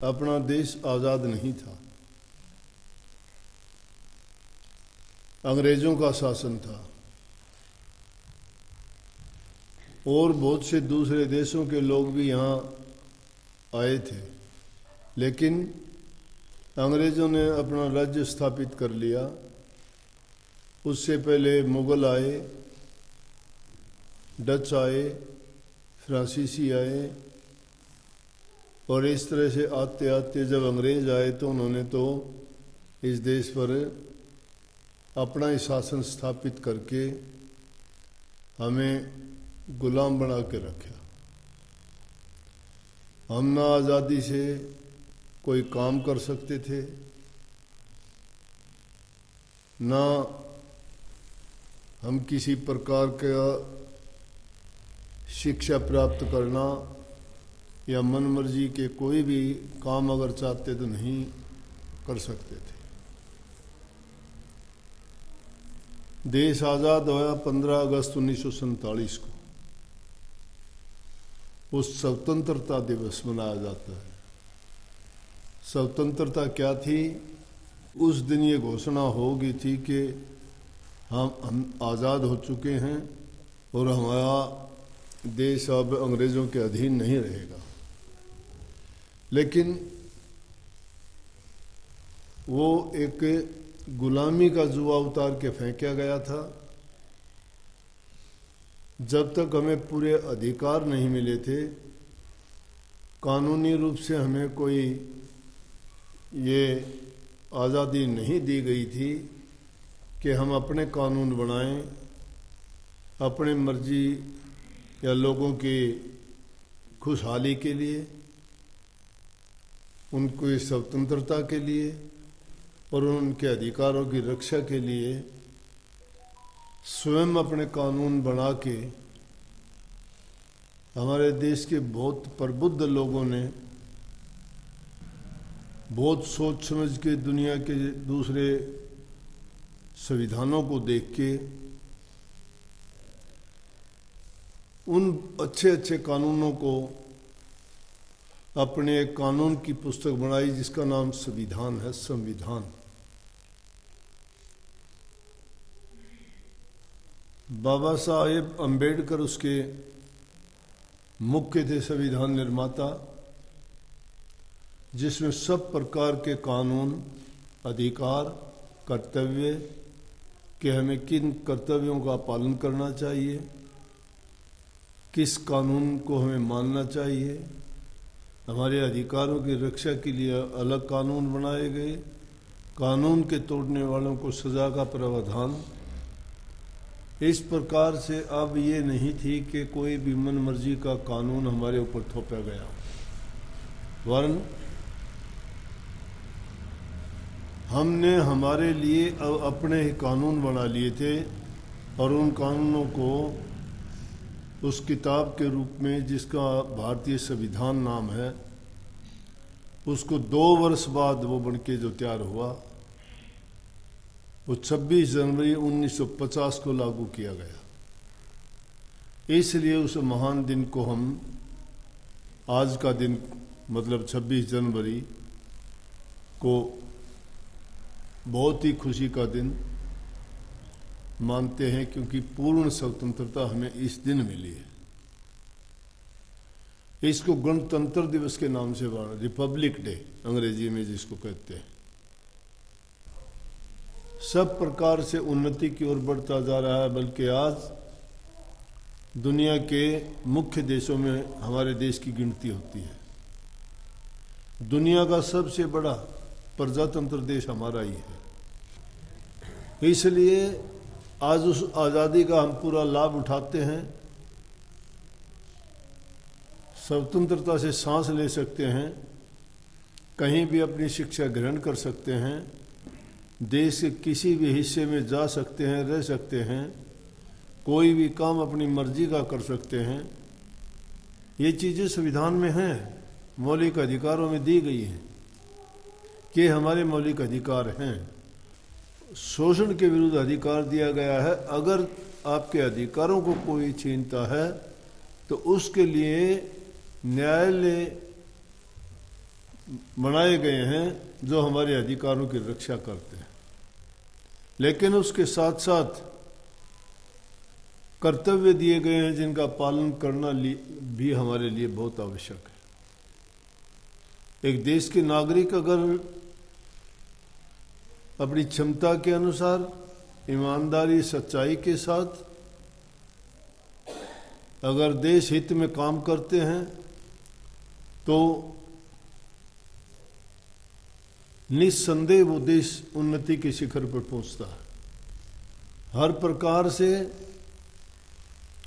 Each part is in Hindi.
अपना देश आज़ाद नहीं था, अंग्रेज़ों का शासन था और बहुत से दूसरे देशों के लोग भी यहाँ आए थे, लेकिन अंग्रेज़ों ने अपना राज्य स्थापित कर लिया। उससे पहले मुग़ल आए, डच आए, फ्रांसीसी आए और इस तरह से आते आते जब अंग्रेज़ आए तो उन्होंने तो इस देश पर अपना ही शासन स्थापित करके हमें गुलाम बना के रखा। हम ना आज़ादी से कोई काम कर सकते थे, ना हम किसी प्रकार का शिक्षा प्राप्त करना या मनमर्जी के कोई भी काम अगर चाहते तो नहीं कर सकते थे। देश आज़ाद हुआ 15 अगस्त 1947 को, उस स्वतंत्रता दिवस मनाया जाता है। स्वतंत्रता क्या थी? उस दिन ये घोषणा हो गई थी कि हम आज़ाद हो चुके हैं और हमारा देश अब अंग्रेज़ों के अधीन नहीं रहेगा। लेकिन वो एक गुलामी का जुआ उतार के फेंका गया था। जब तक हमें पूरे अधिकार नहीं मिले थे, कानूनी रूप से हमें कोई ये आज़ादी नहीं दी गई थी कि हम अपने कानून बनाएं, अपने मर्जी या लोगों की खुशहाली के लिए, उनको स्वतंत्रता के लिए और उनके अधिकारों की रक्षा के लिए स्वयं अपने कानून बना के हमारे देश के बहुत प्रबुद्ध लोगों ने बहुत सोच समझ के दुनिया के दूसरे संविधानों को देख के उन अच्छे अच्छे कानूनों को अपने एक कानून की पुस्तक बनाई जिसका नाम संविधान है। संविधान बाबा साहेब अम्बेडकर उसके मुख्य थे, संविधान निर्माता, जिसमें सब प्रकार के कानून, अधिकार, कर्तव्य कि हमें किन कर्तव्यों का पालन करना चाहिए, किस कानून को हमें मानना चाहिए, हमारे अधिकारों की रक्षा के लिए अलग कानून बनाए गए, कानून के तोड़ने वालों को सज़ा का प्रावधान। इस प्रकार से अब ये नहीं थी कि कोई भी मन मर्जी का कानून हमारे ऊपर थोपा गया, वरन हमने हमारे लिए अपने ही कानून बना लिए थे और उन कानूनों को उस किताब के रूप में जिसका भारतीय संविधान नाम है, उसको 2 वर्ष बाद वो बनके जो तैयार हुआ, वो 26 जनवरी 1950 को लागू किया गया। इसलिए उस महान दिन को हम आज का दिन मतलब 26 जनवरी को बहुत ही खुशी का दिन मानते हैं, क्योंकि पूर्ण स्वतंत्रता हमें इस दिन मिली है। इसको गणतंत्र दिवस के नाम से माना, रिपब्लिक डे अंग्रेजी में जिसको कहते हैं। सब प्रकार से उन्नति की ओर बढ़ता जा रहा है, बल्कि आज दुनिया के मुख्य देशों में हमारे देश की गिनती होती है। दुनिया का सबसे बड़ा प्रजातंत्र देश हमारा ही है। इसलिए आज उस आज़ादी का हम पूरा लाभ उठाते हैं, स्वतंत्रता से सांस ले सकते हैं, कहीं भी अपनी शिक्षा ग्रहण कर सकते हैं, देश के किसी भी हिस्से में जा सकते हैं, रह सकते हैं, कोई भी काम अपनी मर्जी का कर सकते हैं। ये चीज़ें संविधान में हैं, मौलिक अधिकारों में दी गई हैं कि हमारे मौलिक अधिकार हैं। शोषण के विरुद्ध अधिकार दिया गया है। अगर आपके अधिकारों को कोई छीनता है तो उसके लिए न्यायालय बनाए गए हैं जो हमारे अधिकारों की रक्षा करते हैं, लेकिन उसके साथ साथ कर्तव्य दिए गए हैं जिनका पालन करना भी हमारे लिए बहुत आवश्यक है। एक देश के नागरिक अगर अपनी क्षमता के अनुसार ईमानदारी सच्चाई के साथ अगर देश हित में काम करते हैं तो निस्संदेह वो देश उन्नति के शिखर पर पहुंचता है। हर प्रकार से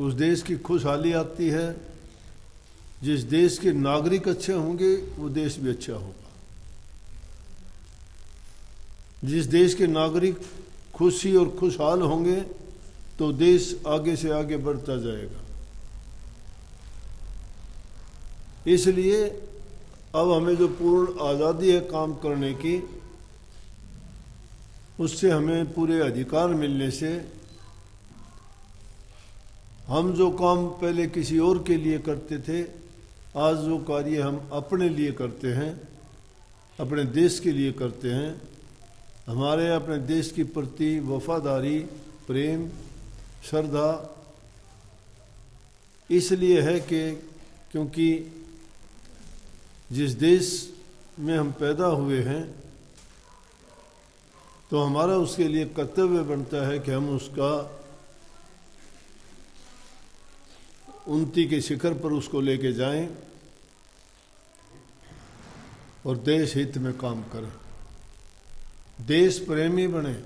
उस देश की खुशहाली आती है। जिस देश के नागरिक अच्छे होंगे वो देश भी अच्छा होगा। जिस देश के नागरिक खुशी और खुशहाल होंगे तो देश आगे से आगे बढ़ता जाएगा। इसलिए अब हमें जो पूर्ण आज़ादी है काम करने की, उससे हमें पूरे अधिकार मिलने से हम जो काम पहले किसी और के लिए करते थे, आज जो कार्य हम अपने लिए करते हैं, अपने देश के लिए करते हैं, हमारे अपने देश के प्रति वफादारी, प्रेम, श्रद्धा इसलिए है कि क्योंकि जिस देश में हम पैदा हुए हैं तो हमारा उसके लिए कर्तव्य बनता है कि हम उसका उन्नति के शिखर पर उसको लेके जाएं और देश हित में काम करें, देश प्रेमी बने।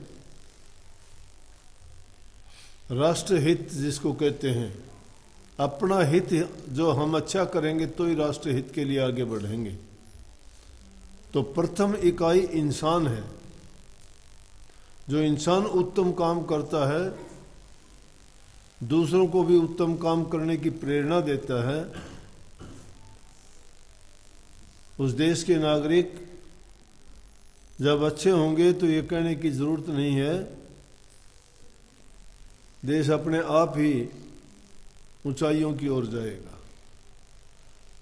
राष्ट्र हित जिसको कहते हैं, अपना हित जो हम अच्छा करेंगे तो ही राष्ट्र हित के लिए आगे बढ़ेंगे। तो प्रथम इकाई इंसान है। जो इंसान उत्तम काम करता है, दूसरों को भी उत्तम काम करने की प्रेरणा देता है, उस देश के नागरिक जब अच्छे होंगे तो ये कहने की जरूरत नहीं है, देश अपने आप ही ऊंचाइयों की ओर जाएगा।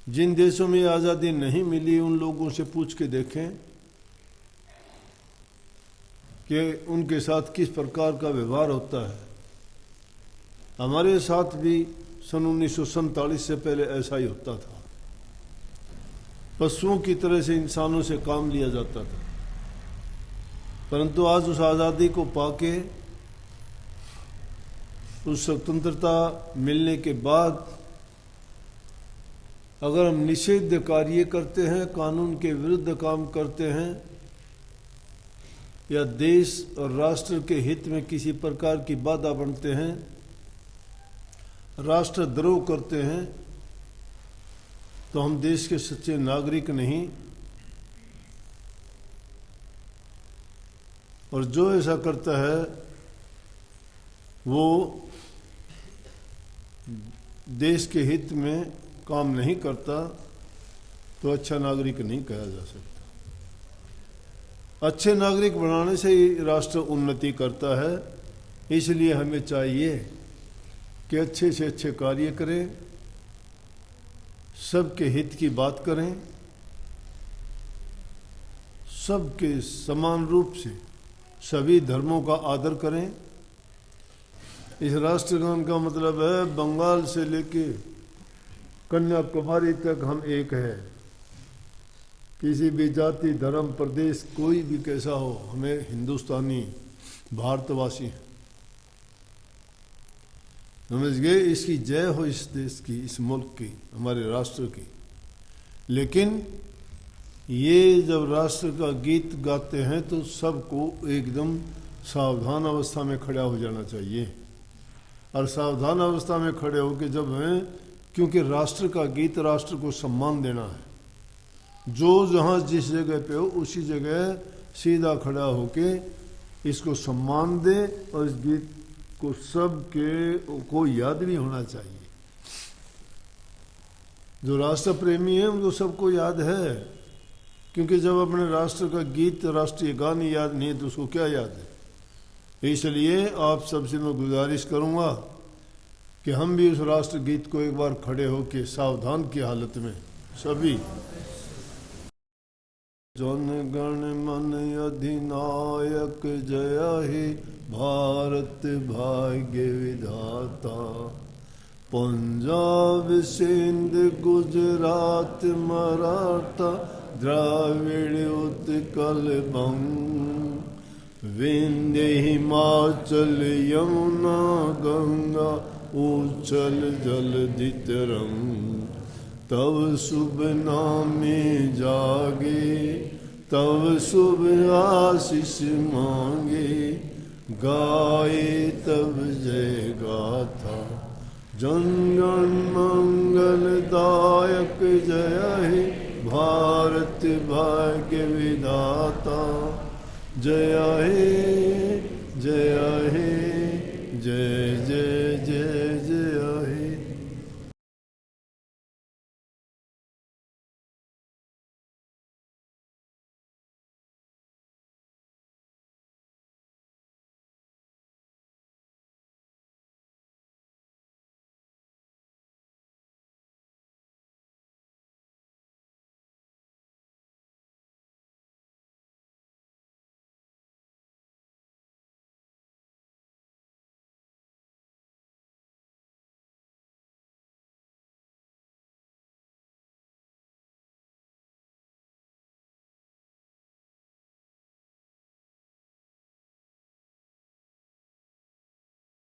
जिन देशों में आज़ादी नहीं मिली उन लोगों से पूछ के देखें कि उनके साथ किस प्रकार का व्यवहार होता है। हमारे साथ भी सन 1947 से पहले ऐसा ही होता था। पशुओं की तरह से इंसानों से काम लिया जाता था, परंतु आज उस आज़ादी को पाके, उस स्वतंत्रता मिलने के बाद अगर हम निषिद्ध कार्य करते हैं, कानून के विरुद्ध काम करते हैं या देश और राष्ट्र के हित में किसी प्रकार की बाधा बनते हैं, राष्ट्रद्रोह करते हैं, तो हम देश के सच्चे नागरिक नहीं। और जो ऐसा करता है वो देश के हित में काम नहीं करता, तो अच्छा नागरिक नहीं कहा जा सकता। अच्छे नागरिक बनाने से ही राष्ट्र उन्नति करता है। इसलिए हमें चाहिए कि अच्छे से अच्छे कार्य करें, सबके हित की बात करें, सबके समान रूप से सभी धर्मों का आदर करें। इस राष्ट्रगान का मतलब है बंगाल से लेके कन्याकुमारी तक हम एक है। किसी भी जाति, धर्म, प्रदेश, कोई भी कैसा हो, हमें हिंदुस्तानी भारतवासी हैं। समझ गए? इसकी जय हो इस देश की, इस मुल्क की, हमारे राष्ट्र की। लेकिन ये जब राष्ट्र का गीत गाते हैं तो सबको एकदम सावधान अवस्था में खड़ा हो जाना चाहिए। और सावधान अवस्था में खड़े होकर जब हैं, क्योंकि राष्ट्र का गीत राष्ट्र को सम्मान देना है। जो जहाँ जिस जगह पे हो उसी जगह सीधा खड़ा होके इसको सम्मान दे और इस गीत को सबके को याद भी होना चाहिए। जो राष्ट्र प्रेमी है उनको सबको याद है, क्योंकि जब अपने राष्ट्र का गीत, राष्ट्रीय गान याद नहीं है तो उसको क्या याद है। इसलिए आप सबसे मैं गुजारिश करूंगा कि हम भी उस राष्ट्र गीत को एक बार खड़े होकर सावधान की हालत में सभी जन गण मन अधिनायक जय हे भारत भाग्य विधाता। पंजाब सिंध गुजरात मराठा द्राविड़ उत्कल बंग। विंध्य हिमाचल यमुना गंगा उच्छल जलधि तरंग। तब शुभ नामे जागे तब शुभ आशीष मांगे। गाए तब जय गाथा जनगण मंगलदायक जय हे भारत भाग्य विधाता। जय हे जय जय।